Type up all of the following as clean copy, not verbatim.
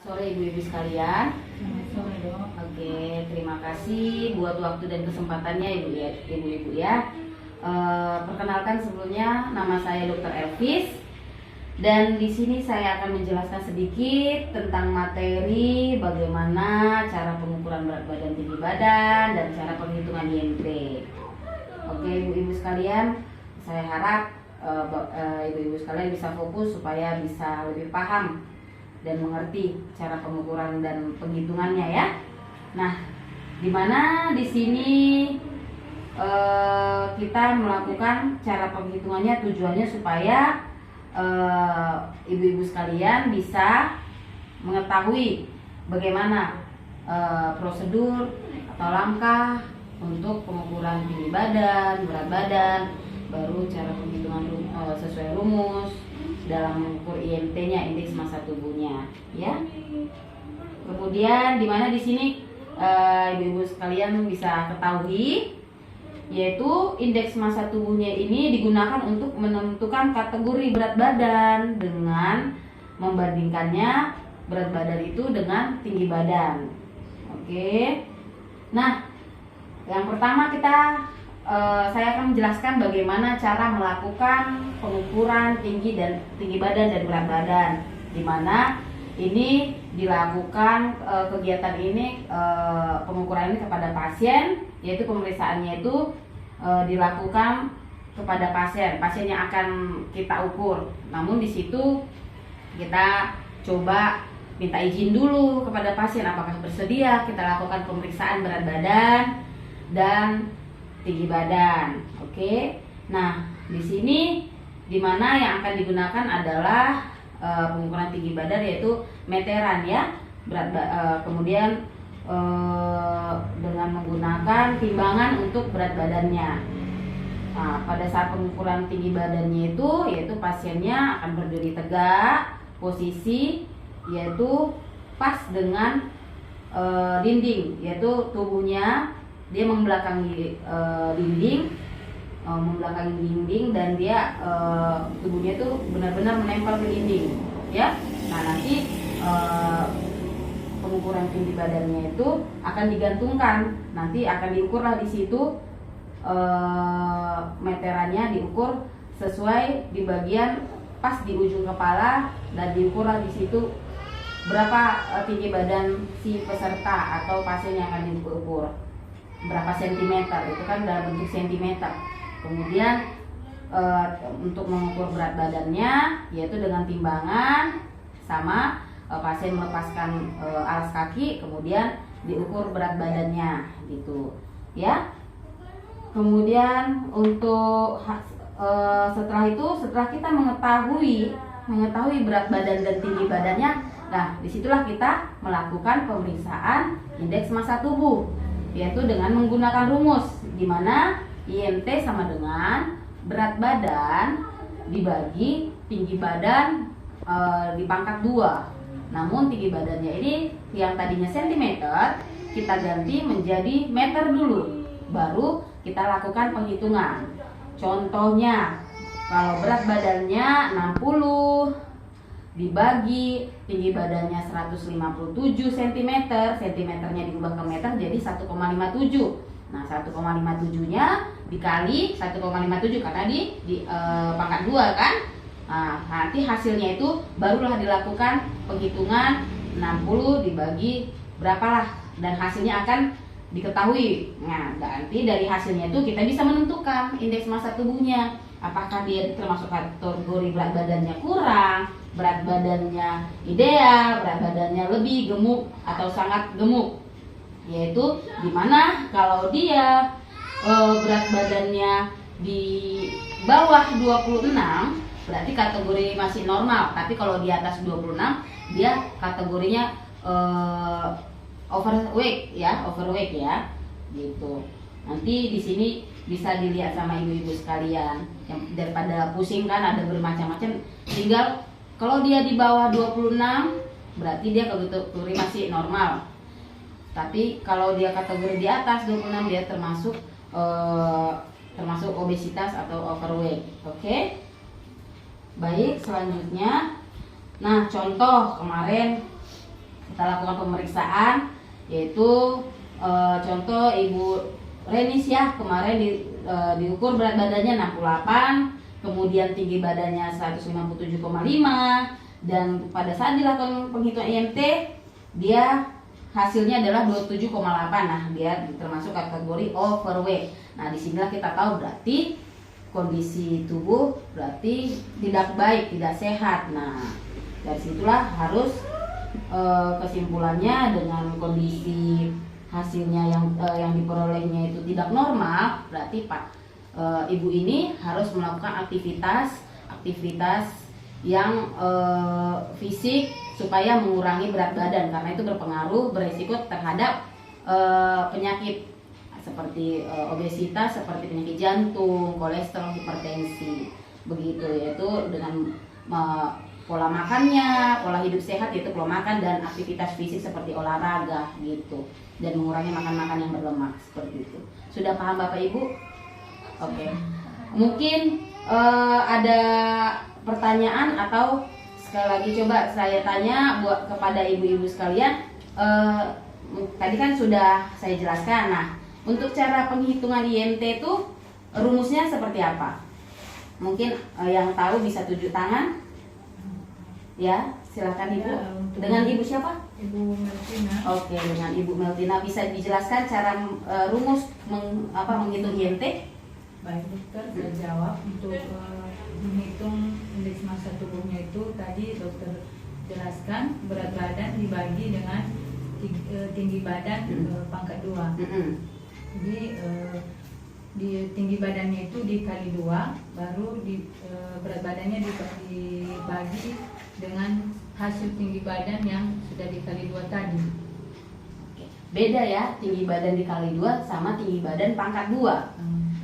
Sore ibu-ibu sekalian. Selamat sore dok. Oke, terima kasih buat waktu dan kesempatannya ibu-ibu ya. Perkenalkan sebelumnya, nama saya Dr. Elvis dan di sini saya akan menjelaskan sedikit tentang materi bagaimana cara pengukuran berat badan, tinggi badan dan cara penghitungan IMT. Oke ibu-ibu sekalian, saya harap ibu-ibu sekalian bisa fokus supaya bisa lebih paham dan mengerti cara pengukuran dan penghitungannya ya. Nah, dimana di sini kita melakukan cara penghitungannya tujuannya supaya ibu-ibu sekalian bisa mengetahui bagaimana prosedur atau langkah untuk pengukuran tinggi badan, berat badan, baru cara penghitungan sesuai rumus dalam mengukur IMT-nya, indeks massa tubuhnya, ya. Kemudian di mana di sini ibu-ibu sekalian bisa ketahui, yaitu indeks massa tubuhnya ini digunakan untuk menentukan kategori berat badan dengan membandingkannya berat badan itu dengan tinggi badan. Oke. Nah, yang pertama saya akan menjelaskan bagaimana cara melakukan pengukuran tinggi badan dan berat badan, di mana ini dilakukan kegiatan ini pengukuran ini kepada pasien, yaitu pemeriksaannya itu dilakukan kepada pasien yang akan kita ukur. Namun di situ kita coba minta izin dulu kepada pasien apakah bersedia kita lakukan pemeriksaan berat badan dan tinggi badan. Oke. Nah, di sini dimana yang akan digunakan adalah pengukuran tinggi badan, yaitu meteran ya. Kemudian dengan menggunakan timbangan untuk berat badannya. Nah, pada saat pengukuran tinggi badannya itu, yaitu pasiennya akan berdiri tegak, posisi yaitu pas dengan dinding, yaitu tubuhnya dia membelakangi dinding dan dia tubuhnya itu benar-benar menempel ke dinding ya. Nah, nanti pengukuran tinggi badannya itu akan digantungkan, nanti akan diukurlah di situ, meterannya diukur sesuai di bagian pas di ujung kepala dan diukurlah di situ berapa tinggi badan si peserta atau pasien yang akan diukur, berapa sentimeter, itu kan dalam bentuk sentimeter. Kemudian untuk mengukur berat badannya yaitu dengan timbangan sama pasien melepaskan alas kaki, kemudian diukur berat badannya gitu ya. Kemudian untuk setelah kita mengetahui berat badan dan tinggi badannya, nah disitulah kita melakukan pemeriksaan indeks massa tubuh, yaitu dengan menggunakan rumus di mana IMT sama dengan berat badan dibagi tinggi badan dipangkat 2. Namun tinggi badannya ini yang tadinya sentimeter kita ganti menjadi meter dulu, baru kita lakukan penghitungan. Contohnya, kalau berat badannya 60 dibagi tinggi badannya 157 cm, sentimeternya diubah ke meter jadi 1,57. Nah, 1,57-nya dikali 1,57 karena di pangkat 2 kan. Nah, nanti hasilnya itu barulah dilakukan penghitungan 60 dibagi berapalah, dan hasilnya akan diketahui. Nah, nanti dari hasilnya itu kita bisa menentukan indeks massa tubuhnya, apakah dia termasuk kategori berat badannya kurang, berat badannya ideal, berat badannya lebih gemuk atau sangat gemuk. Yaitu dimana kalau dia berat badannya di bawah 26 berarti kategori masih normal, tapi kalau di atas 26 dia kategorinya overweight ya gitu. Nanti di sini bisa dilihat sama ibu-ibu sekalian, yang daripada pusing kan ada bermacam-macam, tinggal kalau dia di bawah 26 berarti dia kategori masih normal. Tapi kalau dia kategori di atas 26 dia termasuk obesitas atau overweight. Oke. Baik, selanjutnya. Nah, contoh kemarin kita lakukan pemeriksaan, yaitu contoh Ibu Renis ya, kemarin diukur berat badannya 68, kemudian tinggi badannya 157,5, dan pada saat dilakukan penghitungan IMT dia hasilnya adalah 27,8. Nah, dia termasuk kategori overweight. Nah, disinilah kita tahu berarti kondisi tubuh berarti tidak baik, tidak sehat. Nah, dari situlah harus kesimpulannya dengan kondisi hasilnya yang diperolehnya itu tidak normal, berarti ibu ini harus melakukan aktivitas yang fisik supaya mengurangi berat badan, karena itu berpengaruh beresiko terhadap penyakit seperti obesitas, seperti penyakit jantung, kolesterol, hipertensi, begitu, yaitu dengan pola makannya, pola hidup sehat, yaitu pola makan dan aktivitas fisik seperti olahraga gitu, dan mengurangi makan-makan yang berlemak seperti itu. Sudah paham Bapak Ibu? Oke. Mungkin ada pertanyaan, atau sekali lagi coba saya tanya buat kepada ibu-ibu sekalian. Tadi kan sudah saya jelaskan. Nah, untuk cara penghitungan IMT itu rumusnya seperti apa? Mungkin yang tahu bisa tunjuk tangan. Ya, silakan Ibu. Dengan Ibu siapa? Ibu Meltina. Oke, dengan Ibu Meltina bisa dijelaskan cara rumus menghitung IMT? Baik dokter, saya jawab. Untuk menghitung indeks massa tubuhnya itu tadi dokter jelaskan berat badan dibagi dengan tinggi badan pangkat 2. Jadi di tinggi badannya itu dikali 2, baru berat badannya dibagi dengan hasil tinggi badan yang sudah dikali 2 tadi. Beda ya, tinggi badan dikali 2 sama tinggi badan pangkat 2.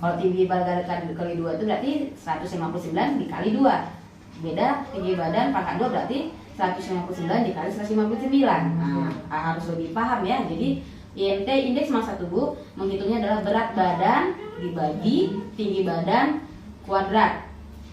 Kalau tinggi badan dikali 2 itu berarti 159 dikali 2. Beda tinggi badan pangkat 2 berarti 159 dikali 159. Nah, harus lebih paham ya. Jadi IMT, indeks massa tubuh, menghitungnya adalah berat badan dibagi tinggi badan kuadrat.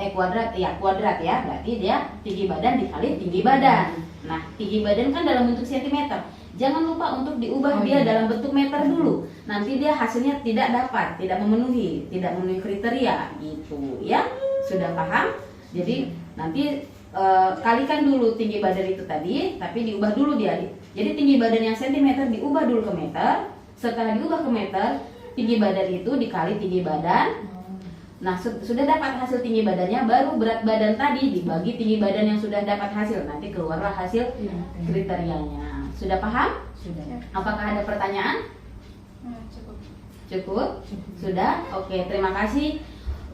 Kuadrat ya. Berarti dia tinggi badan dikali tinggi badan. Nah, tinggi badan kan dalam bentuk sentimeter. Jangan lupa untuk diubah dia dalam bentuk meter dulu. Nanti dia hasilnya tidak memenuhi kriteria gitu ya. Sudah paham? Jadi nanti kalikan dulu tinggi badan itu tadi, tapi diubah dulu dia. Jadi tinggi badan yang sentimeter diubah dulu ke meter. Setelah diubah ke meter, tinggi badan itu dikali tinggi badan. Nah, sudah dapat hasil tinggi badannya, baru berat badan tadi dibagi tinggi badan yang sudah dapat hasil. Nanti keluarlah hasil kriterianya. Sudah paham? Sudah. Apakah ada pertanyaan? Cukup? Sudah? Oke, terima kasih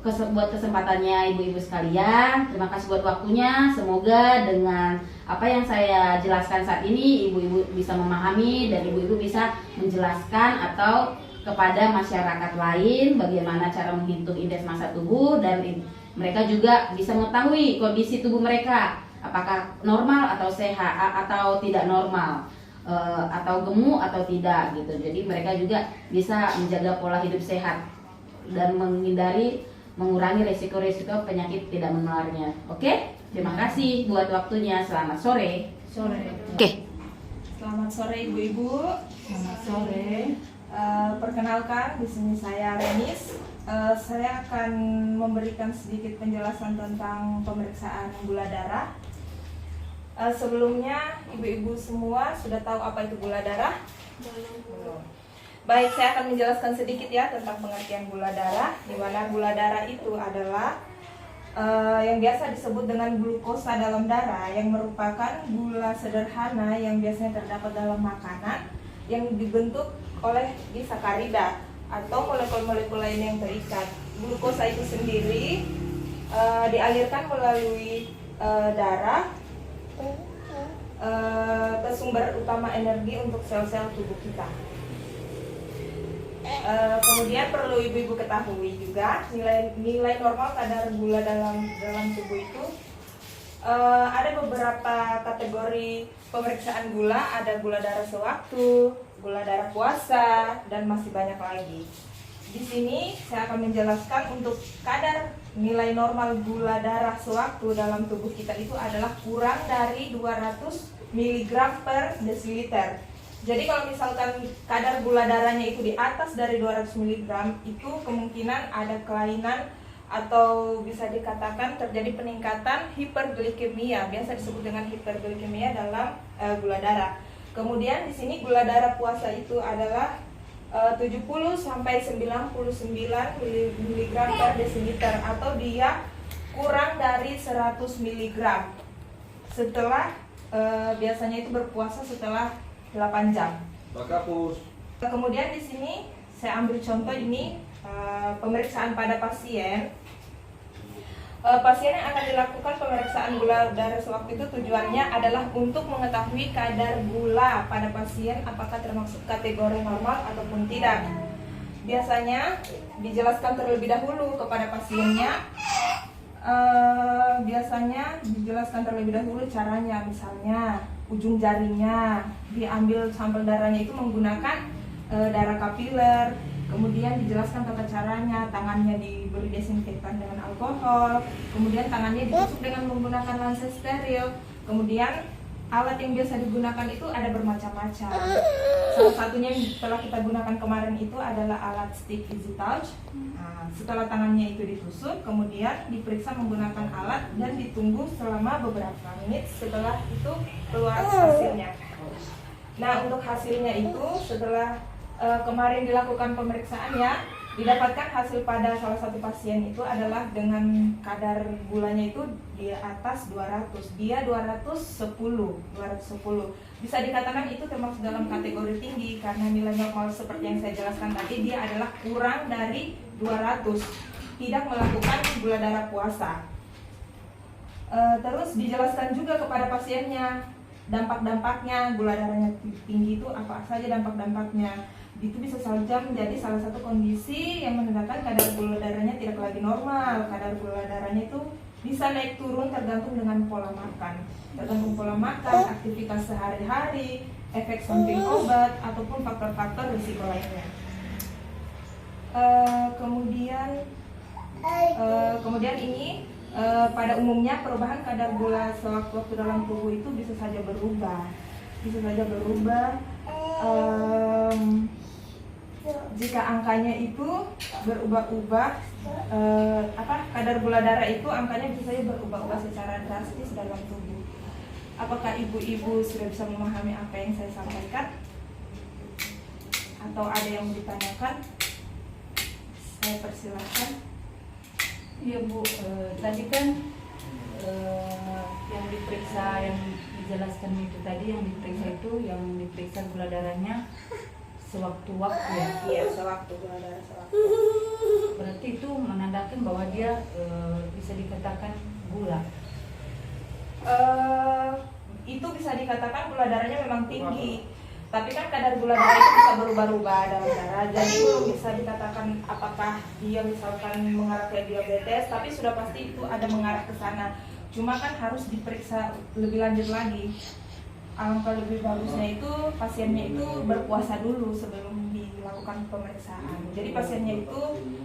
buat kesempatannya ibu-ibu sekalian. Terima kasih buat waktunya. Semoga dengan apa yang saya jelaskan saat ini ibu-ibu bisa memahami dan ibu-ibu bisa menjelaskan atau kepada masyarakat lain bagaimana cara menghitung indeks massa tubuh, dan mereka juga bisa mengetahui kondisi tubuh mereka apakah normal atau sehat atau tidak normal, atau gemuk atau tidak gitu. Jadi mereka juga bisa menjaga pola hidup sehat dan mengurangi resiko-resiko penyakit tidak menularnya. Oke? Terima kasih buat waktunya. Selamat sore. Oke. Selamat sore ibu-ibu. Selamat sore. Perkenalkan, di sini saya Renis. Saya akan memberikan sedikit penjelasan tentang pemeriksaan gula darah. Sebelumnya, ibu-ibu semua sudah tahu apa itu gula darah? Belum. Baik, saya akan menjelaskan sedikit ya tentang pengertian gula darah. Di mana gula darah itu adalah yang biasa disebut dengan glukosa dalam darah, yang merupakan gula sederhana yang biasanya terdapat dalam makanan yang dibentuk oleh disakarida atau molekul-molekul lain yang terikat. Glukosa itu sendiri dialirkan melalui darah ke sumber utama energi untuk sel-sel tubuh kita. Kemudian perlu ibu-ibu ketahui juga nilai normal kadar gula dalam tubuh itu ada beberapa kategori pemeriksaan gula. Ada gula darah sewaktu, gula darah puasa, dan masih banyak lagi. Di sini saya akan menjelaskan untuk kadar nilai normal gula darah sewaktu dalam tubuh kita itu adalah kurang dari 200 mg per desiliter. Jadi kalau misalkan kadar gula darahnya itu di atas dari 200 mg, itu kemungkinan ada kelainan atau bisa dikatakan terjadi peningkatan hiperglikemia, biasa disebut dengan hiperglikemia dalam gula darah. Kemudian di sini gula darah puasa itu adalah 70 sampai 99 mg per desiliter, atau dia kurang dari 100 mg setelah biasanya itu berpuasa setelah 8 jam. Kemudian di sini saya ambil contoh ini pemeriksaan pada pasien. Pasien yang akan dilakukan pemeriksaan gula darah sewaktu itu tujuannya adalah untuk mengetahui kadar gula pada pasien apakah termasuk kategori normal ataupun tidak. Biasanya dijelaskan terlebih dahulu kepada pasiennya. Biasanya dijelaskan terlebih dahulu caranya, misalnya ujung jarinya diambil sampel darahnya itu menggunakan darah kapiler. Kemudian dijelaskan tata caranya, tangannya diberi desinfektan dengan alkohol, kemudian tangannya ditusuk dengan menggunakan lensa steril. Kemudian alat yang biasa digunakan itu ada bermacam-macam. Salah satunya yang telah kita gunakan kemarin itu adalah alat stick easy touch. Nah, setelah tangannya itu ditusuk, kemudian diperiksa menggunakan alat dan ditunggu selama beberapa menit, setelah itu keluar hasilnya. Nah, untuk hasilnya itu setelah kemarin dilakukan pemeriksaannya, didapatkan hasil pada salah satu pasien itu adalah dengan kadar gulanya itu di atas 200, dia 210. Bisa dikatakan itu termasuk dalam kategori tinggi karena nilai normal seperti yang saya jelaskan tadi, dia adalah kurang dari 200, tidak melakukan gula darah puasa. Terus dijelaskan juga kepada pasiennya dampak-dampaknya gula darahnya tinggi itu apa saja dampak-dampaknya. Itu bisa saja menjadi salah satu kondisi yang menandakan kadar gula darahnya tidak lagi normal. Kadar gula darahnya itu bisa naik turun tergantung dengan pola makan, aktivitas sehari-hari, efek samping obat, ataupun faktor-faktor risiko lainnya. Kemudian ini pada umumnya perubahan kadar gula sewaktu-waktu dalam tubuh itu bisa saja berubah. Jika angkanya itu berubah-ubah, kadar gula darah itu angkanya bisa saja berubah-ubah secara drastis dalam tubuh. Apakah ibu-ibu sudah bisa memahami apa yang saya sampaikan? Atau ada yang mau ditanyakan? Saya persilahkan. Iya Bu, tadi kan yang diperiksa, yang dijelaskan itu tadi, yang diperiksa gula darahnya sewaktu-waktu ya? Iya, sewaktu gula darah sewaktu. Berarti itu menandakan bahwa dia bisa dikatakan gula. Itu bisa dikatakan gula darahnya memang tinggi, tapi kan kadar gula darah itu bisa berubah-ubah dalam darah. Jadi belum bisa dikatakan apakah dia misalkan mengarah ke diabetes, tapi sudah pasti itu ada mengarah ke sana. Cuma kan harus diperiksa lebih lanjut lagi. Alangkah lebih bagusnya itu pasiennya itu berpuasa dulu sebelum dilakukan pemeriksaan. Jadi pasiennya itu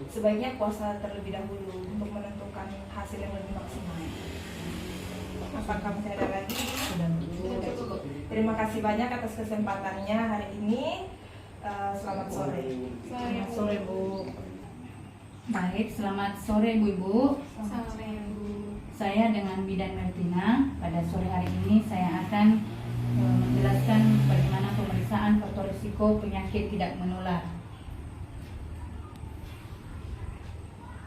sebaiknya puasa terlebih dahulu untuk menentukan hasil yang lebih maksimal. Apakah masih ada lagi? Sudah cukup. Terima kasih banyak atas kesempatannya hari ini. Selamat sore. Selamat sore Bu. Baik, selamat sore Bu-ibu. Selamat sore Bu. Saya dengan Bidan Martina. Pada sore hari ini saya akan menjelaskan bagaimana pemeriksaan faktor risiko penyakit tidak menular.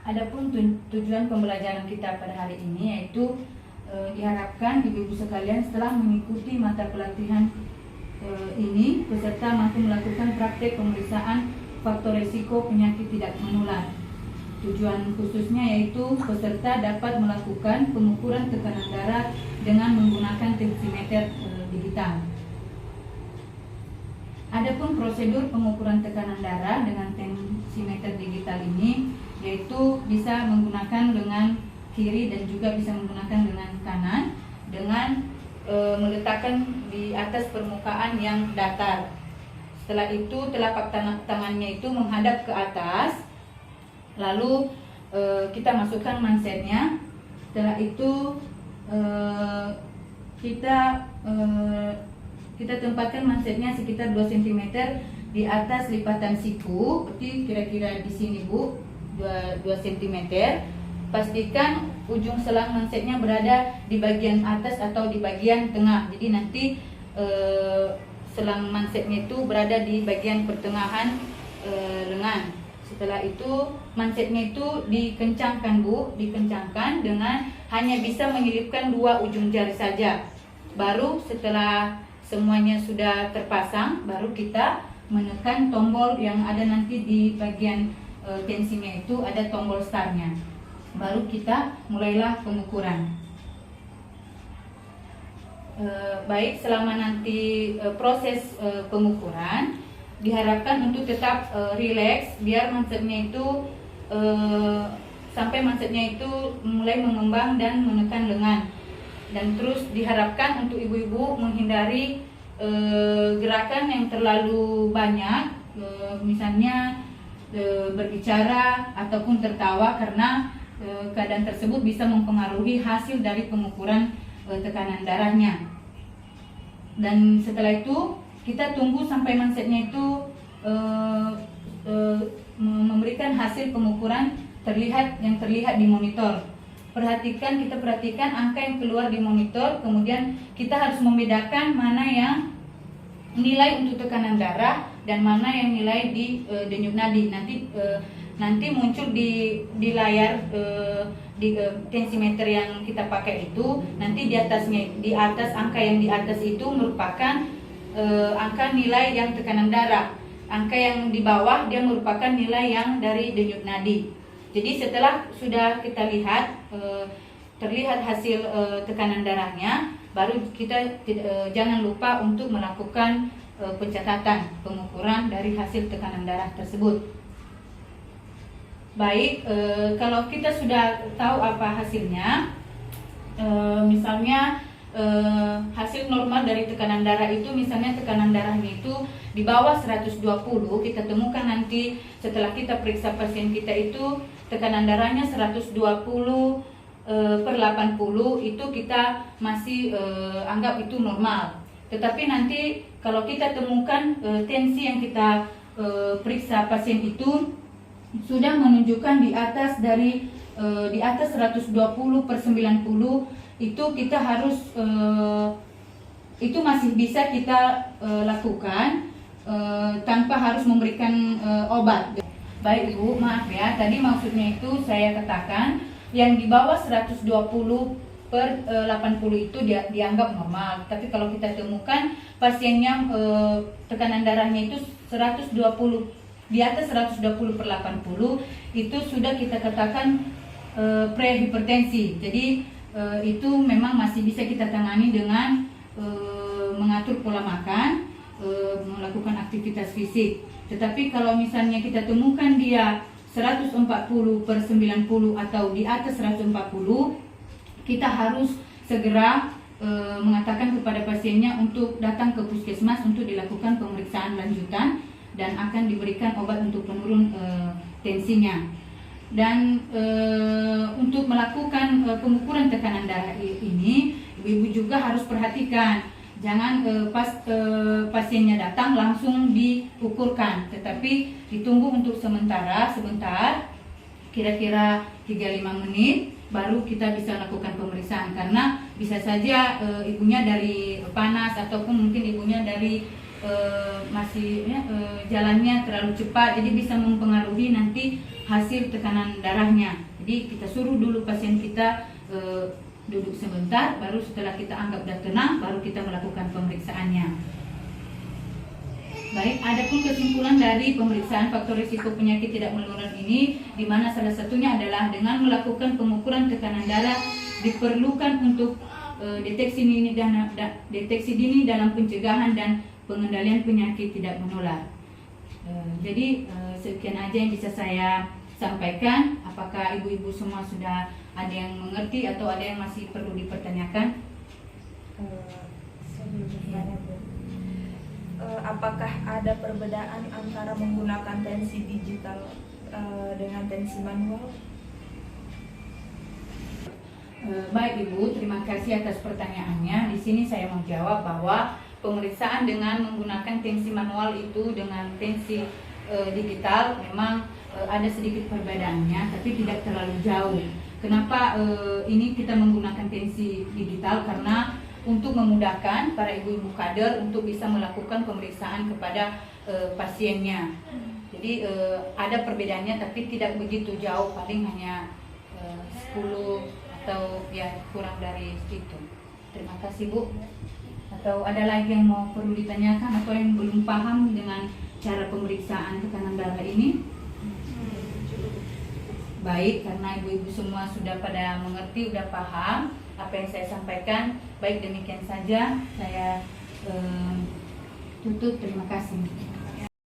Adapun tujuan pembelajaran kita pada hari ini yaitu diharapkan ibu-ibu sekalian setelah mengikuti mata pelatihan ini, peserta mampu melakukan praktek pemeriksaan faktor risiko penyakit tidak menular. Tujuan khususnya yaitu peserta dapat melakukan pengukuran tekanan darah dengan menggunakan tensimeter digital. Adapun prosedur pengukuran tekanan darah dengan tensimeter digital ini yaitu bisa menggunakan lengan kiri dan juga bisa menggunakan lengan kanan dengan meletakkan di atas permukaan yang datar. Setelah itu telapak tangannya itu menghadap ke atas, lalu kita masukkan mansetnya. Setelah itu kita tempatkan mansetnya sekitar 2 cm di atas lipatan siku, berarti kira-kira di sini Bu, 2 cm. Pastikan ujung selang mansetnya berada di bagian atas atau di bagian tengah. Jadi nanti selang mansetnya itu berada di bagian pertengahan lengan. Setelah itu mansetnya itu dikencangkan Bu, dikencangkan dengan hanya bisa menyelipkan 2 ujung jari saja. Baru setelah semuanya sudah terpasang, baru kita menekan tombol yang ada nanti di bagian tensinya, itu ada tombol startnya. Baru kita mulailah pengukuran. Baik, selama nanti proses pengukuran diharapkan untuk tetap rileks, biar mansetnya itu sampai mansetnya itu mulai mengembang dan menekan lengan. Dan terus diharapkan untuk ibu-ibu menghindari gerakan yang terlalu banyak, misalnya berbicara ataupun tertawa, karena keadaan tersebut bisa mempengaruhi hasil dari pengukuran tekanan darahnya. Dan setelah itu kita tunggu sampai mansetnya itu memberikan hasil pengukuran yang terlihat di monitor. Kita perhatikan angka yang keluar di monitor, kemudian kita harus membedakan mana yang nilai untuk tekanan darah dan mana yang nilai di denyut nadi. Nanti muncul di layar di tensimeter yang kita pakai itu, nanti di atas angka yang di atas itu merupakan angka nilai yang tekanan darah. Angka yang di bawah dia merupakan nilai yang dari denyut nadi. Jadi setelah sudah kita lihat terlihat hasil tekanan darahnya, baru kita jangan lupa untuk melakukan pencatatan pengukuran dari hasil tekanan darah tersebut. Baik, kalau kita sudah tahu apa hasilnya, misalnya hasil normal dari tekanan darah itu, misalnya tekanan darahnya itu di bawah 120, kita temukan nanti setelah kita periksa pasien kita itu tekanan darahnya 120/80, itu kita masih anggap itu normal. Tetapi nanti kalau kita temukan tensi yang kita periksa pasien itu sudah menunjukkan di atas 120/90, itu kita harus itu masih bisa kita lakukan tanpa harus memberikan obat. Baik Ibu, maaf ya, tadi maksudnya itu saya katakan yang di bawah 120/80 itu dianggap normal. Tapi kalau kita temukan pasiennya tekanan darahnya itu 120, di atas 120/80, itu sudah kita katakan prehipertensi. Jadi itu memang masih bisa kita tangani dengan mengatur pola makan, melakukan aktivitas fisik. Tetapi kalau misalnya kita temukan dia 140/90 atau di atas 140, kita harus segera mengatakan kepada pasiennya untuk datang ke puskesmas untuk dilakukan pemeriksaan lanjutan dan akan diberikan obat untuk penurun tensinya. Dan untuk melakukan pengukuran tekanan darah ini, ibu-ibu juga harus perhatikan, jangan pas pasiennya datang langsung diukurkan, tetapi ditunggu untuk sebentar, kira-kira 3-5 menit, baru kita bisa lakukan pemeriksaan. Karena bisa saja ibunya dari panas ataupun mungkin ibunya dari jalannya terlalu cepat, jadi bisa mempengaruhi nanti hasil tekanan darahnya. Jadi kita suruh dulu pasien kita duduk sebentar, baru setelah kita anggap sudah tenang, baru kita melakukan pemeriksaannya. Baik, adapun kesimpulan dari pemeriksaan faktor risiko penyakit tidak menular ini, di mana salah satunya adalah dengan melakukan pengukuran tekanan darah diperlukan untuk deteksi dini dalam pencegahan dan pengendalian penyakit tidak menular. Jadi sekian aja yang bisa saya sampaikan. Apakah ibu-ibu semua sudah ada yang mengerti atau ada yang masih perlu dipertanyakan? Apakah ada perbedaan antara menggunakan tensi digital dengan tensi manual? Baik Ibu, terima kasih atas pertanyaannya. Di sini saya mau jawab bahwa pemeriksaan dengan menggunakan tensi manual itu dengan tensi digital memang ada sedikit perbedaannya, tapi tidak terlalu jauh. Kenapa ini kita menggunakan tensi digital? Karena untuk memudahkan para ibu-ibu kader untuk bisa melakukan pemeriksaan kepada pasiennya. Jadi ada perbedaannya, tapi tidak begitu jauh, paling hanya 10 atau ya kurang dari itu. Terima kasih Bu. Atau ada lagi yang mau perlu ditanyakan atau yang belum paham dengan cara pemeriksaan tekanan darah ini? Baik, karena ibu-ibu semua sudah pada mengerti, sudah paham apa yang saya sampaikan. Baik, demikian saja saya tutup. Terima kasih.